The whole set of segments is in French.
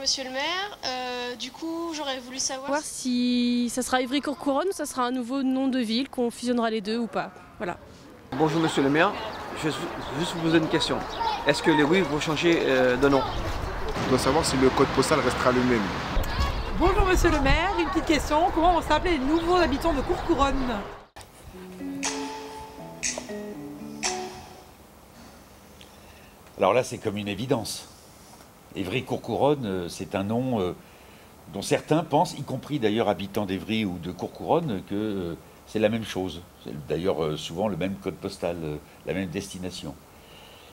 monsieur le maire. Du coup, j'aurais voulu savoir Voir si ça sera Ivry-Courcouronnes ou ça sera un nouveau nom de ville, qu'on fusionnera les deux ou pas. Voilà. Bonjour monsieur le maire, je vais juste vous poser une question. Est-ce que les rues vont changer de nom? Je dois savoir si le code postal restera le même. Bonjour monsieur le maire, une petite question. Comment vont s'appeler les nouveaux habitants de Courcouronnes? Alors là, c'est comme une évidence. Évry-Courcouronnes, c'est un nom dont certains pensent, y compris d'ailleurs habitants d'Évry ou de Courcouronnes, que c'est la même chose. C'est d'ailleurs souvent le même code postal, la même destination.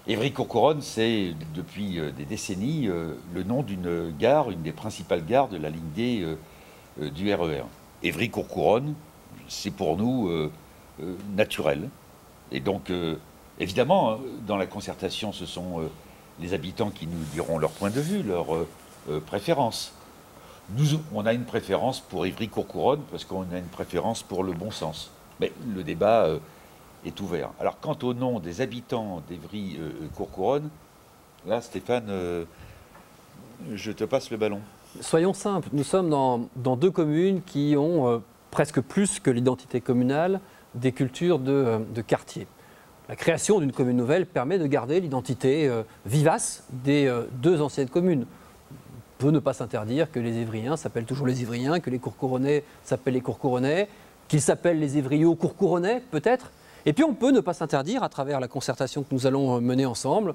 Évry-Courcouronnes, c'est depuis des décennies le nom d'une gare, une des principales gares de la ligne D du RER. Évry-Courcouronnes, c'est pour nous naturel. Et donc, évidemment, dans la concertation, ce sont les habitants qui nous diront leur point de vue, leur préférence. Nous, on a une préférence pour Évry-Courcouronnes parce qu'on a une préférence pour le bon sens. Mais le débat est ouvert. Alors, quant au nom des habitants d'Évry-Courcouronnes, là, Stéphane, je te passe le ballon. Soyons simples, nous sommes dans deux communes qui ont presque plus que l'identité communale des cultures de quartier. La création d'une commune nouvelle permet de garder l'identité vivace des deux anciennes communes. On peut ne pas s'interdire que les Évriens s'appellent toujours les Évriens, que les Courcouronnais s'appellent les Courcouronnais, qu'ils s'appellent les Évrio-Courcouronnais peut-être. Et puis on peut ne pas s'interdire, à travers la concertation que nous allons mener ensemble,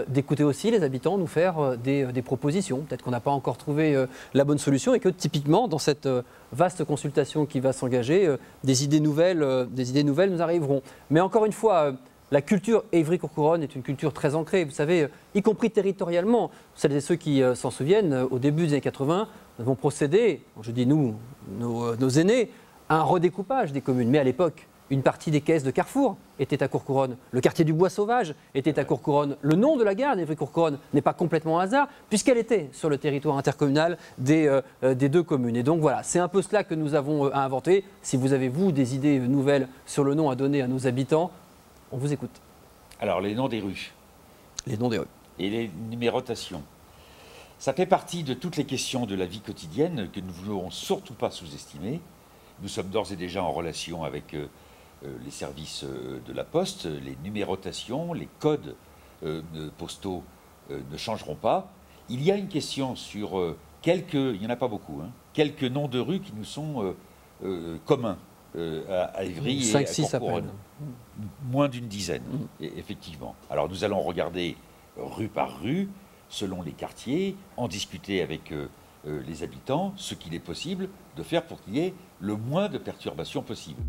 d'écouter aussi les habitants nous faire des propositions. Peut-être qu'on n'a pas encore trouvé la bonne solution et que typiquement dans cette vaste consultation qui va s'engager, des idées nouvelles nous arriveront. Mais encore une fois, la culture Évry-Courcouronnes est une culture très ancrée, vous savez, y compris territorialement. Celles et ceux qui s'en souviennent, au début des années 80, nous avons procédé, je dis nous, nos aînés, à un redécoupage des communes. Mais à l'époque, une partie des caisses de Carrefour était à Courcouronnes. Le quartier du Bois Sauvage était à Courcouronnes. Le nom de la gare d'Évry-Courcouronnes n'est pas complètement un hasard, puisqu'elle était sur le territoire intercommunal des deux communes. Et donc voilà, c'est un peu cela que nous avons à inventer. Si vous avez, vous, des idées nouvelles sur le nom à donner à nos habitants, on vous écoute. Alors, les noms des rues. Les noms des rues. Et les numérotations. Ça fait partie de toutes les questions de la vie quotidienne que nous ne voulons surtout pas sous-estimer. Nous sommes d'ores et déjà en relation avec les services de la Poste. Les numérotations, les codes postaux ne changeront pas. Il y a une question sur il n'y en a pas beaucoup, hein, quelques noms de rues qui nous sont communs à Évry et à Courcouronnes. Moins d'une dizaine, effectivement. Alors nous allons regarder rue par rue, selon les quartiers, en discuter avec les habitants, ce qu'il est possible de faire pour qu'il y ait le moins de perturbations possible.